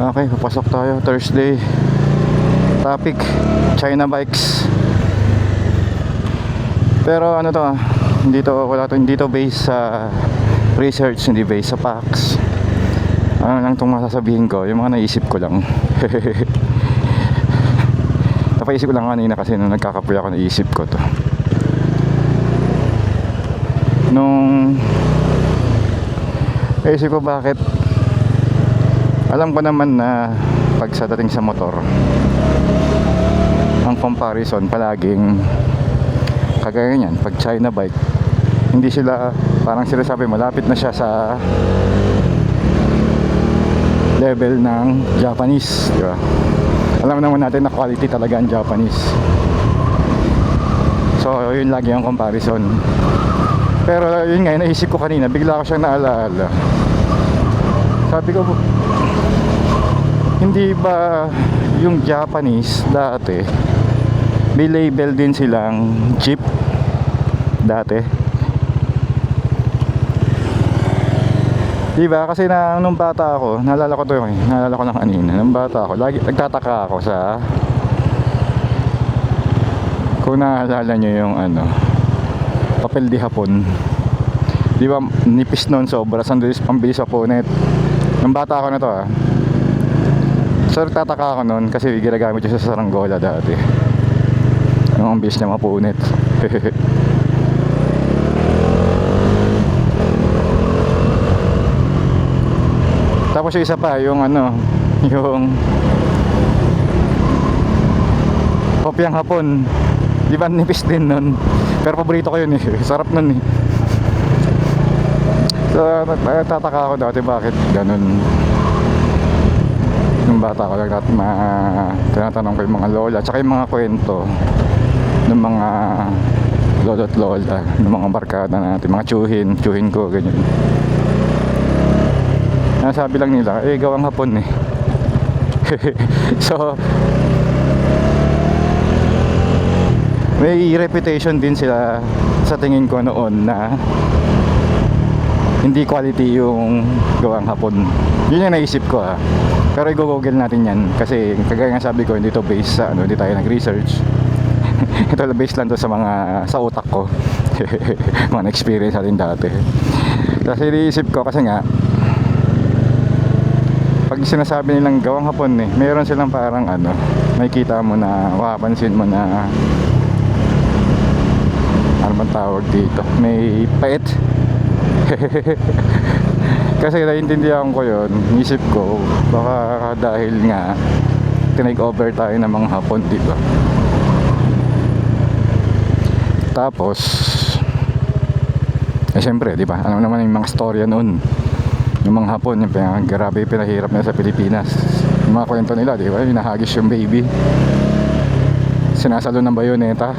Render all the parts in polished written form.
Okay, papasok tayo. Thursday. Topic, China bikes. Pero ano to, hindi to based sa research, hindi based sa facts. Ano lang itong masasabihin ko, yung mga naisip ko lang. Napaisip ko lang kanina kasi nung nagkakapoy ako, naisip ko to. Nung naisip ko bakit, alam ko naman na pag sa dating sa motor, ang comparison palaging kagaya niyan. Pag China bike, hindi sila, parang sila sabi malapit na siya sa level ng Japanese, di ba? Alam naman natin na quality talaga ang Japanese. So yun lagi ang comparison. Pero yun nga, naisip ko kanina, bigla ko siyang naalaala. Sabi ko, hindi ba yung Japanese dati may label din silang jeep dati? Diba? Kasi nung bata ako, naalala ko to yun, naalala ko lang kanina, nung bata ako, lagi nagtataka ako sa, kung naalala nyo yung ano, papel di hapon. Diba, nipis nun sobra, sandalis pambilis sa punet. Nung bata ako na to so nagtataka ako nun kasi ginagamit siya sa saranggola dati. Yung ambis niya mapunit. Tapos yung isa pa, yung ano, yung kopyang hapon. Di ba nipis din nun? Pero paborito ko yun eh. Sarap nun eh. So tataka ako dati bakit ganun. Nung bata ko lang tinatanong ko yung mga lola tsaka yung mga kwento ng mga lolo at lola, ng mga barkada natin, mga tsuhin ko, ganyan. Nasabi lang nila, gawang hapon eh. So may reputation din sila sa tingin ko noon na hindi quality yung gawang hapon. Yun yung naisip ko Pero i-google natin yan kasi kagaya nga sabi ko, hindi to based sa hindi tayo nag-research. Ito based lang to sa sa utak ko. Mga experience natin dati. Kasi iniisip ko kasi nga pag sinasabi nilang gawang hapon meron silang parang makikita mo na, mapapansin mo na ano bang tawag dito, may pait. Kasi naiintindihan ko yun, isip ko baka dahil nga tinake over tayo ng mga hapon, diba? Tapos syempre, diba, ano naman yung mga storya noon, yung mga hapon, yung grabe pinahirap nila sa Pilipinas, yung mga kwento nila, diba, hinahagis yung baby, sinasalo ng bayoneta.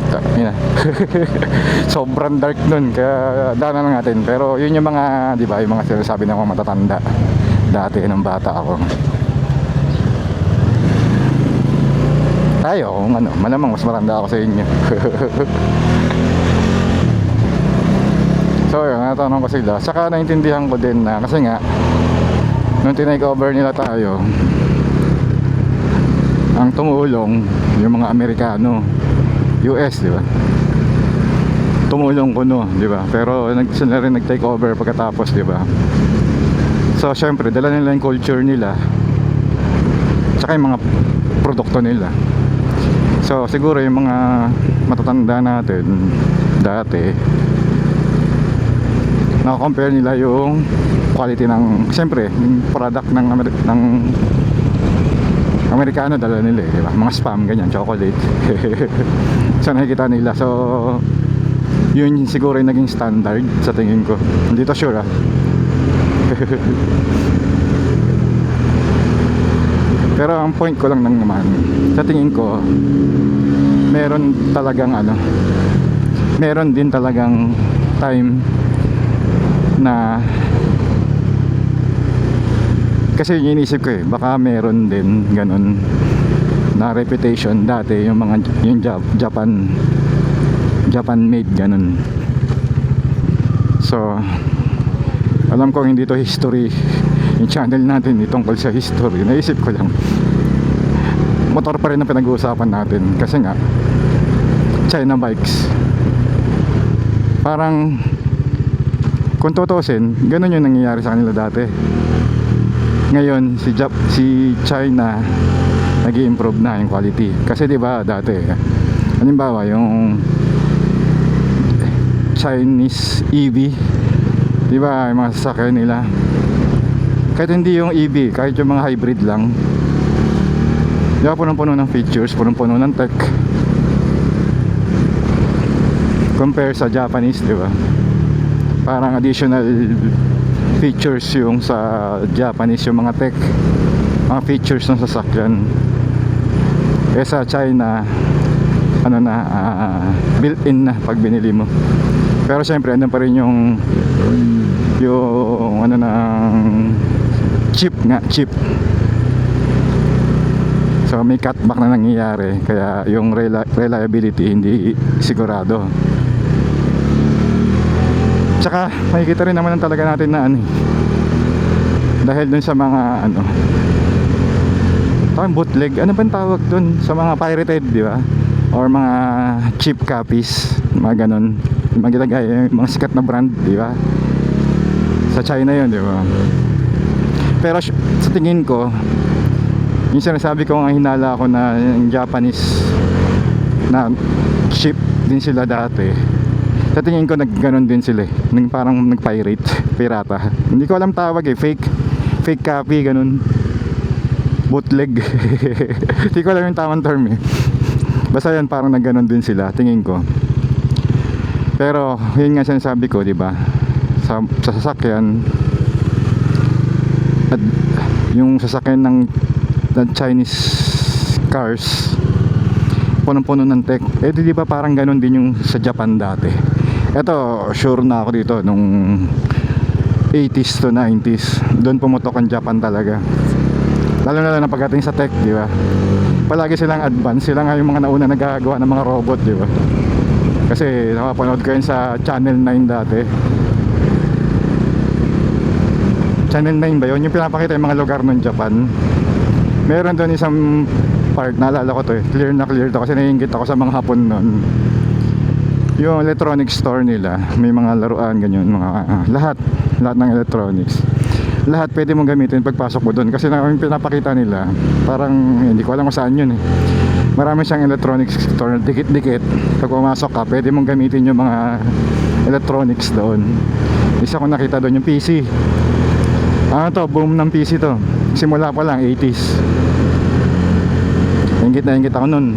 Sobrang dark nun, kaya daanan lang natin. Pero yun yung mga, di ba, yung mga sinasabi ng mga matatanda dati nung bata ako. Tayo, kung malamang mas matanda ako sa inyo. So yun, natanong ko sila. Saka naintindihan ko din na, kasi nga nung tinake over nila tayo, ang tumulong yung mga Amerikano, US, di ba? Tumulong kuno, di ba? Pero sila rin nag-take over pagkatapos, di ba? So syempre, dala nila yung culture nila, tsaka yung mga produkto nila. So siguro yung mga matatanda natin dati, naka-compare nila yung quality ng, syempre, yung product ng Amerikano, dala nila diba? Mga spam, ganyan, chocolate. So nakikita nila. So yun siguro yung naging standard sa tingin ko. Hindi to sure Pero ang point ko lang naman, sa tingin ko, meron din talagang time na, kasi inisip ko baka meron din ganun na reputation dati yung mga Japan made ganun. So alam ko hindi to history yung channel natin tungkol sa history. Naisip ko lang, motor pa rin ang pinag-uusapan natin kasi nga China bikes. Parang kung tutusin, ganun yung nangyayari sa kanila dati. Ngayon si China nag-i-improve na yung quality. Kasi di ba dati, halimbawa yung Chinese EV, di ba yung mga sasakyan nila, kahit hindi yung EV, kahit yung mga hybrid lang, di ba punong-puno ng features, punong-puno ng tech, compare sa Japanese, di ba? Parang additional features yung sa Japanese, yung mga tech, mga features ng sasakyan. Sa China, ano na, built-in na pag binili mo. Pero syempre andun pa rin yung ano ng chip nga, chip. So may cutback na nangyayari, kaya yung reliability hindi sigurado. Tsaka makikita rin naman talaga natin na dahil dun sa mga bootleg, ano bang tawag dun sa mga pirated, di ba? Or mga cheap copies, mga ganon, yung mga sikat na brand, di ba? Sa China yun, di ba? Pero sa tingin ko, yung sinasabi ko nga, hinala ako na yung Japanese na cheap din sila dati. Sa tingin ko nagganon din sila, parang nag-pirate, pirata. Hindi ko alam tawag fake copy, ganun, bootleg. Hindi ko alam yung tamang term basta yan, parang nagganon din sila, tingin ko. Pero yun nga sinasabi ko, di ba, sa sasakyan, at yung sasakyan ng Chinese cars, punong-puno ng tech. Di ba parang ganon din yung sa Japan dati. Eto, sure na ako dito, nung 80s to 90s, doon pumutok ang Japan talaga. Lalo na pagdating sa tech, di ba? Palagi silang advance, sila nga yung mga nauna nagagawa ng mga robot, di ba? Kasi nakapanood ko yun sa Channel 9 dati. Channel 9 ba yun? Yung pinapakita yung mga lugar ng Japan. Meron doon isang part, naalala ko to clear na clear to kasi naiingit ako sa mga Hapon noon. Yung electronic store nila, may mga laruan, ganyan, mga lahat ng electronics. Lahat pwede mong gamitin pagpasok mo doon kasi yung pinapakita nila, parang hindi ko alam kung saan yun Marami siyang electronics store, dikit-dikit. Pag pumasok ka, pwede mong gamitin yung mga electronics doon. Isa ko nakita doon yung PC. Boom ng PC to. Simula pa lang 80s. Ingit ako noon.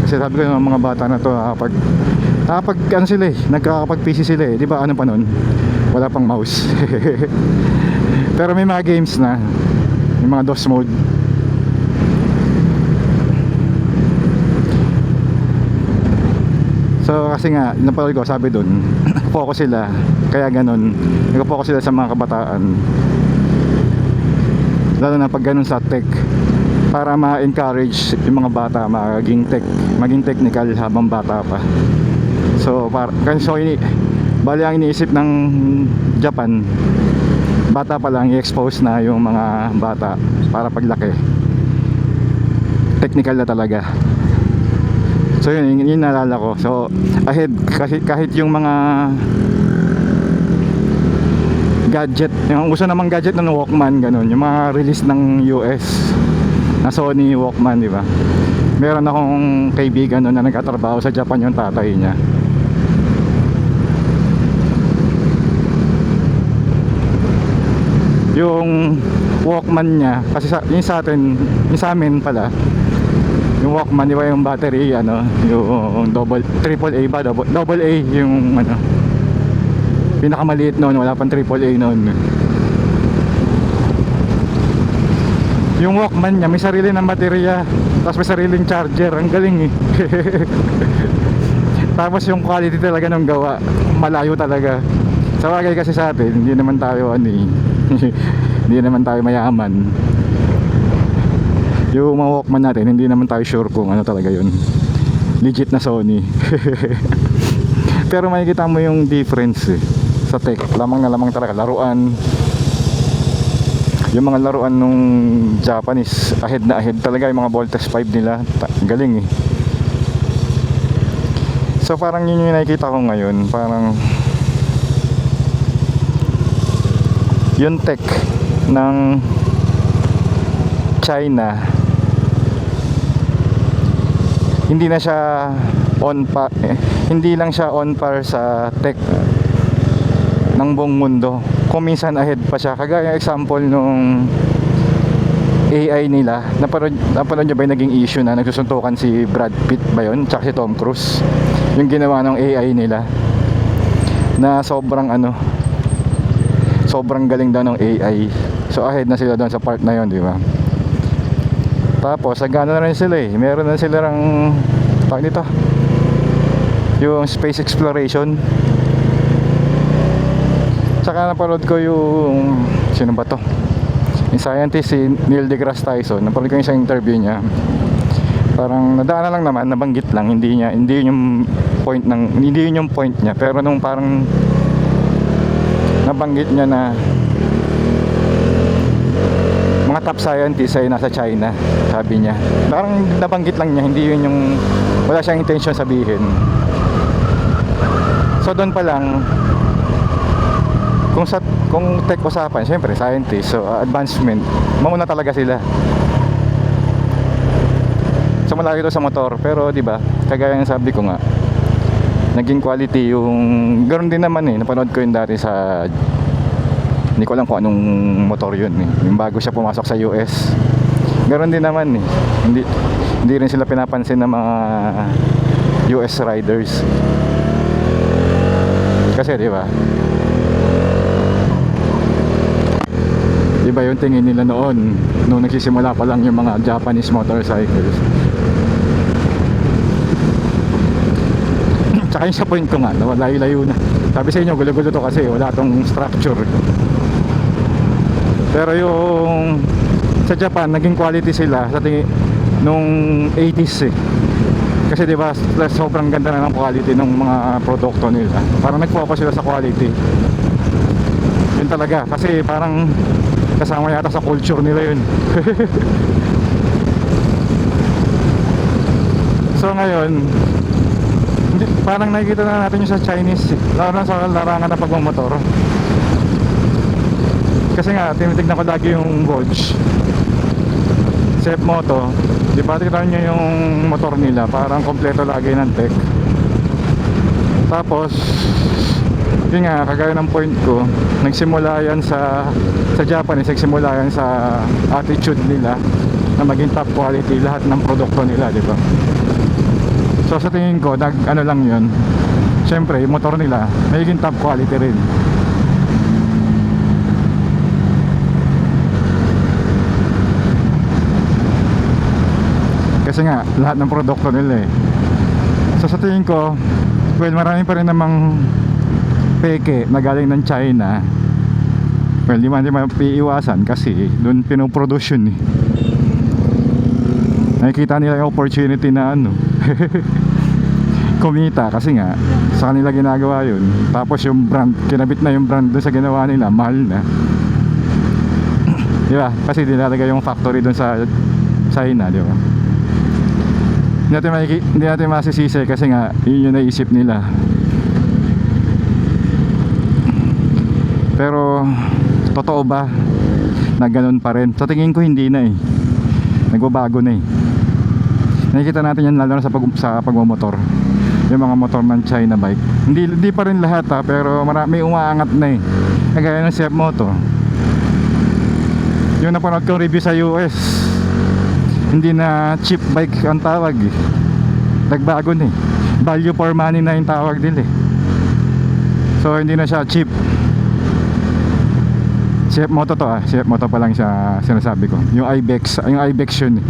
Kasi sabi ko yung mga bata na to, nagkakapag-PC sila di ba pa noon? Wala pang mouse. Pero may mga games na, yung mga DOS mode. So kasi nga, napanood ko, sabi doon, focus sila, kaya ganun, nag-focus sila sa mga kabataan. Lalo na pag ganun sa tech, para ma-encourage yung mga bata maging technical habang bata pa. So bali ang iniisip ng Japan, bata pa lang i-expose na yung mga bata para paglaki technical na talaga. So yun naalala ko. So ahead, kahit yung mga gadget, yung uso namang gadget ng Walkman, ganun, yung mga release ng US na Sony Walkman, di ba? Meron akong kaibigan na nagtatrabaho sa Japan, yung tatay niya. Yung Walkman niya, kasi yung sa amin pala, yung Walkman, di ba yung battery, yung triple A ba, double A, yung pinakamaliit noon, wala pang triple A noon. Yung Walkman niya, may sarili ng baterya, tapos may sariling charger, ang galing Tapos yung quality talaga ng gawa, malayo talaga. Sa bagay kasi sa atin, hindi naman tayo hindi naman tayo mayaman. Yung mga Walkman natin, hindi naman tayo sure kung ano talaga yun, legit na Sony. Pero makikita mo yung difference sa tech, lamang na lamang talaga, laruan. yung mga laruan nung Japanese, ahead na ahead talaga yung mga Voltes 5 nila. Galing eh. So parang yun yung nakikita ko ngayon, parang yung tech ng China hindi na siya hindi lang siya on par sa tech ng buong mundo. Kung minsan ahead pa siya. Kagaya example nung AI nila. Napanood nyo ba yung naging issue na nagsusuntukan si Brad Pitt ba yun? Tsaka si Tom Cruise. Yung ginawa ng AI nila. Na sobrang galing daw ng AI. So ahead na sila doon sa part na yun, di ba? Tapos nagano na rin sila eh. Meron na silang tawag nito, yung space exploration. Tsaka napanood ko yung sino ba to? Yung scientist si Neil deGrasse Tyson. Napanood ko yung isang interview niya. Parang nadaanan lang naman, nabanggit lang, hindi yun yung point niya. Pero nung parang nabanggit niya na mga top scientists ay nasa China, sabi niya. Parang nabanggit lang niya, hindi yun yung, wala siyang intention sabihin. So doon pa lang, kung tech usapan, syempre scientist, so advancement, mauna talaga sila. So malaki ito sa motor, pero di ba, kagaya ng sabi ko nga, naging quality yung, ganoon din naman eh, napanood ko yun dati sa, hindi ko alam kung anong motor yun eh. Yung bago siya pumasok sa US. Meron din naman eh. Hindi rin sila pinapansin ng mga US riders. Kasi di ba? Iba yung tingin nila noon nung nagsisimula pa lang yung mga Japanese motorcycles. Tsaka yung sa point ko nga, layo-layo na. Sabi sa inyo, gulo-gulo to kasi wala tong structure. Pero yung sa Japan, naging quality sila sa tingin nung 80s eh. Kasi diba, sobrang ganda na ng quality ng mga produkto nila. Parang nag-focus sila sa quality. Yun talaga, kasi parang kasama yata sa culture nila yun. So ngayon, parang nakikita na natin yung sa Chinese eh. Lalo na sa larangan na pagmamotor. Kasi nga, tinitignan ko lagi yung Gauge Sep Moto. Di ba, tignan nyo yung motor nila, parang kompleto lagi ng tech. Tapos yun nga, kagaya ng point ko, nagsimula yan sa Japanese, nagsimula yan sa attitude nila na maging top quality lahat ng produkto nila, di ba? So sa tingin ko, ano lang yun, syempre yung motor nila magiging top quality rin. Kasi nga, lahat ng produkto nila eh. So sa tingin ko, well, marami pa rin namang peke na galing ng China. Well, di man piiwasan kasi doon pinoproduce yun eh. Nakikita nila yung opportunity na kumita kasi nga sa kanila ginagawa yun. Tapos yung brand, kinabit na yung brand doon sa ginawa nila, mahal na. Di ba? Kasi dinalagay yung factory doon sa China, di ba? Hindi natin masisisi kasi nga yun yung naisip nila. Pero totoo ba na ganun pa rin? Sa tingin ko hindi na eh. Nagbabago na eh. Nakikita natin yan lalo na sa pagmumotor. Yung mga motor ng China bike. Hindi pa rin lahat ha, pero marami umaangat na eh. Kagaya ng Sep Moto. Yung napanood kong review sa US, hindi na cheap bike ang tawag eh. Nagbago na eh. Value for money na yung tawag nila eh. So hindi na siya cheap. Sep Moto to Sep Moto pa lang siya sinasabi ko. Yung Ibex yun eh.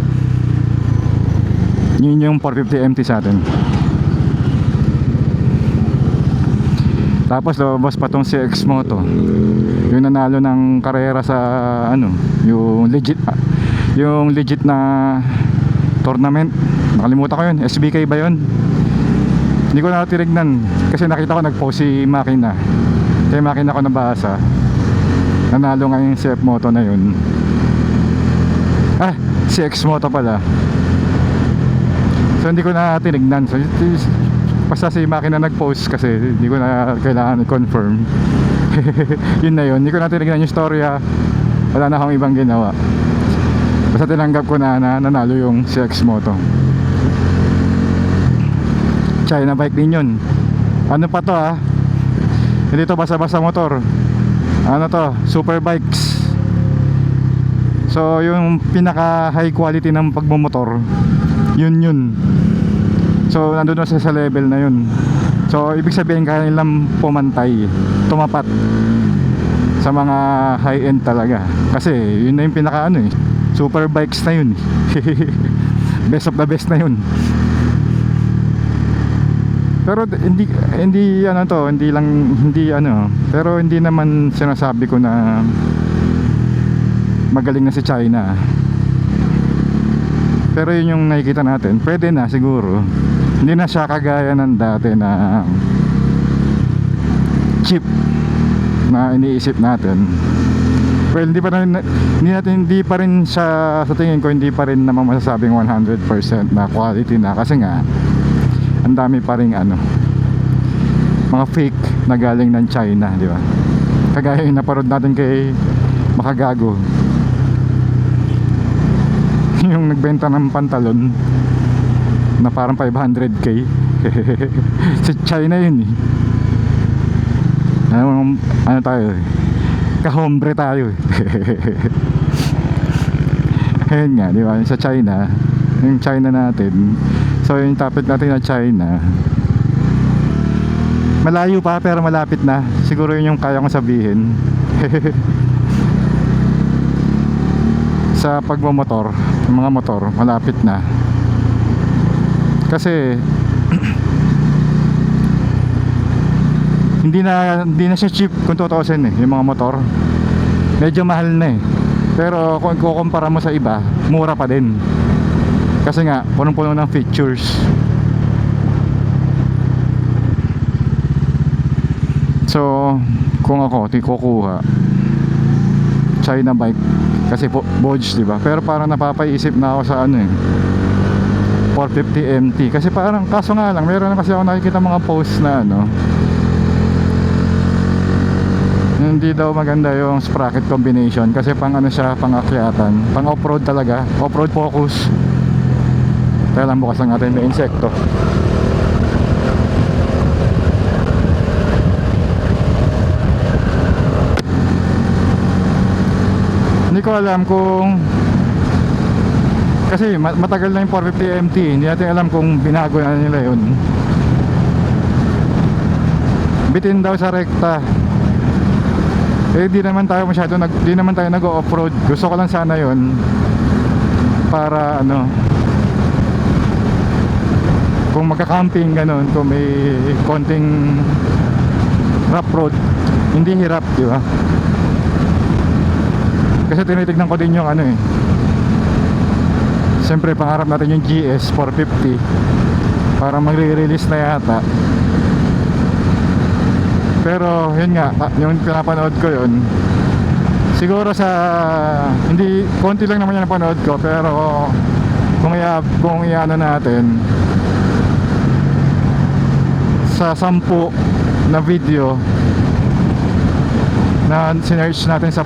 Yun yung 450 MT sa atin. Tapos lumabas pa tong CX Moto. Yung nanalo ng karera sa yung legit na tournament. Nakalimutan ko yun, SBK ba yun? Hindi ko na tinignan kasi nakita ko nag-post si Makina. Kaya Makina ko nabasa. Nanalo nga yung CF Moto na yun. CX Moto pala. So hindi ko na tinignan. So basta si Makina nag-post kasi hindi ko na kailangan i-confirm. Yun na yun. Hindi ko na tinignan yung storya. Wala na akong ibang ginawa. Basta tinanggap ko na nanalo yung CX Moto. China bike din yun. Ano pa to hindi to basa-basa motor. Ano to? Super bikes. So yung pinaka high quality ng pagmumotor, yun. So nandun na sa level na yun. So ibig sabihin kaya nilang pumantay, tumapat sa mga high end talaga. Kasi yun na yung pinaka super bikes na yun. Best of the best na yun. Pero hindi pero hindi naman sinasabi ko na magaling na si China. Pero yun yung nakikita natin, pwede na siguro. Hindi na siya kagaya ng dati na cheap na iniisip natin. Well, hindi pa rin siya, sa tingin ko hindi pa rin naman masasabing 100% na quality na, kasi nga ang dami pa ring mga fake na galing ng China, di ba? Kagaya yung naparod natin kay Makagago. Yung nagbenta ng pantalon na parang 500k. Sa China yun ano tayo kahombre tayo ayun nga, di ba? Sa China, yung China natin, so yung topic natin na China, malayo pa pero malapit na. Siguro yun yung kaya kong sabihin. Sa pagmamotor, yung mga motor, malapit na. Kasi hindi na siya cheap kung tutuusin yung mga motor. Medyo mahal na pero kung kukumpara mo sa iba, mura pa din. Kasi nga, punong-puno ng features. So, kung ako, kukuha China bike. Kasi Bodge, diba? Pero parang napapaisip na ako sa 450 MT. Kasi parang, kaso nga lang, meron na kasi ako nakikita mga posts na hindi daw maganda yung sprocket combination. Kasi pang siya, pang akyatan, pang off-road talaga, off-road focus. Kaya lang, bukas lang natin may insekto. Hindi ko alam kung, kasi matagal na yung 450 MT, hindi natin alam kung binago na nila yun. Bitin daw sa rekta. Di naman tayo nag-off-road. Gusto ko lang sana yun para kung magka-camping ganun, kung may konting rough road, hindi hirap, di ba? Kasi tinitignan ko din yung siyempre pangarap natin yung GS 450 para magre-release na yata. Pero yun nga, yung pinapanood ko yun, siguro hindi, konti lang naman yung napanood ko, pero kung iano natin sa 10 na video na sinearch natin sa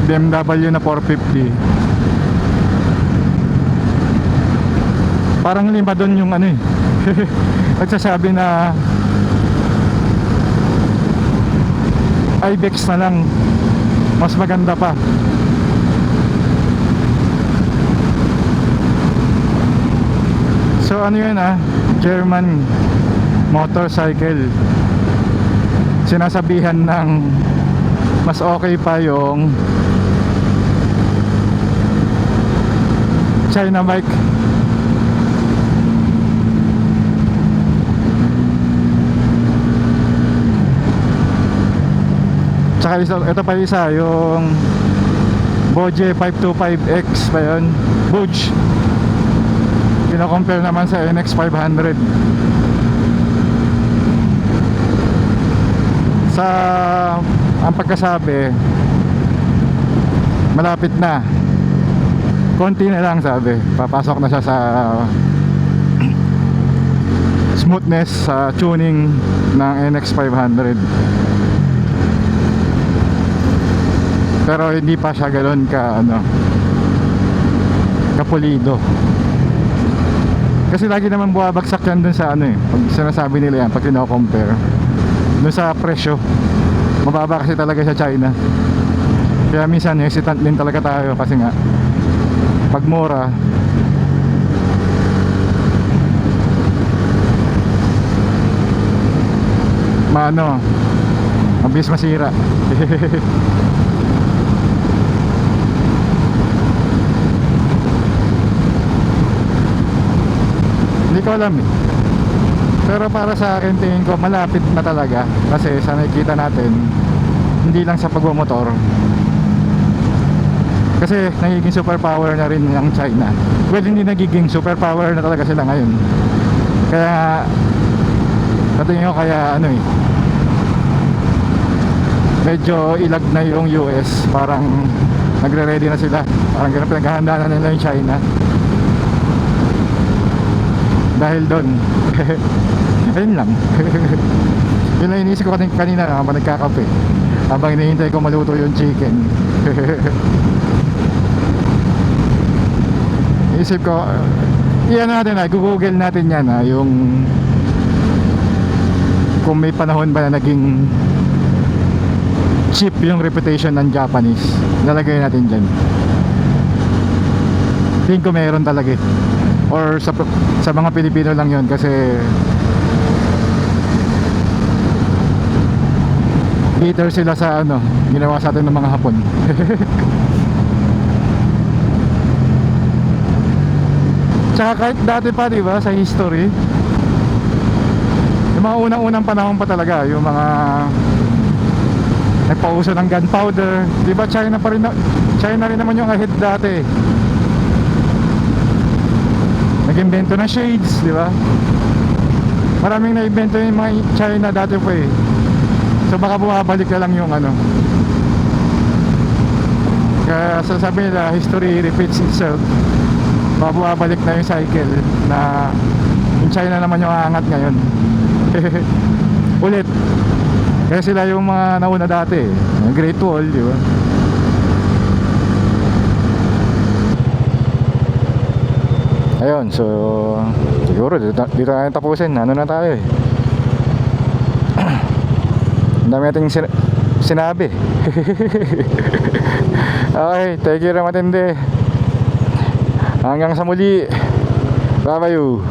BMW na 450, parang 5 doon yung nagsasabi na Ibex na lang mas maganda pa. So yun German motorcycle, sinasabihan ng mas okay pa yung China bike. Tsaka ito pa isa, yung Boje 525X pa yun, Bodge. Kino-compare naman sa NX 500. sa ang pagkasabi, malapit na, konti na lang sabi, papasok na siya sa smoothness sa tuning ng NX500. Pero hindi pa siya ganoon ka kapulido. Kasi lagi naman buwabagsak yan dun sa pag sinasabi nila yan, pag kino-compare dun sa presyo, mababa kasi talaga sa China. Kaya minsan hesitant din talaga tayo kasi nga pag mura mabilis masira. Hindi ko alam eh. Pero para sa akin tingin ko malapit na talaga. Kasi sa nakikita natin, hindi lang sa pagmamotor, kasi nagiging superpower na rin ang China. Well, hindi nagiging superpower na talaga sila ngayon. Kaya patingin ko kaya medyo ilag na yung US. Parang nagre-ready na sila. Parang ganun, pinaghahanda na nila yung China dahil doon. Ayun lang. Yun lang iniisip ko kanina habang nagkakape, habang hinihintay ko maluto yung chicken. Isip ko, Google natin yan yung kung may panahon ba na naging cheap yung reputation ng Japanese. Nalagay natin dyan. Tingin ko meron talaga eh. Or sa mga Pilipino lang yon, kasi hater sila sa ginawa sa atin ng mga Hapon. Tsaka kahit dati pa, di ba, sa history, yung mga unang-unang panahon pa talaga, yung mga nagpauso ng gunpowder, di ba, China rin naman yung ahead dati. Nag-invento ng shades, di ba? Maraming na-invento yung mga China dati pa eh. So baka bumabalik na lang yung kaya sasabi nila, history repeats itself. Baka bumabalik na yung cycle na yung China naman yung aangat ngayon. Ulit. Kaya sila yung mga nauna dati eh. Great Wall, di ba? Ayun, so siguro dito tayo tapusin. Na tayo eh. Ang dami nating sinabi. Okay, thank you na matindi. Hanggang sa muli. Bye bye you.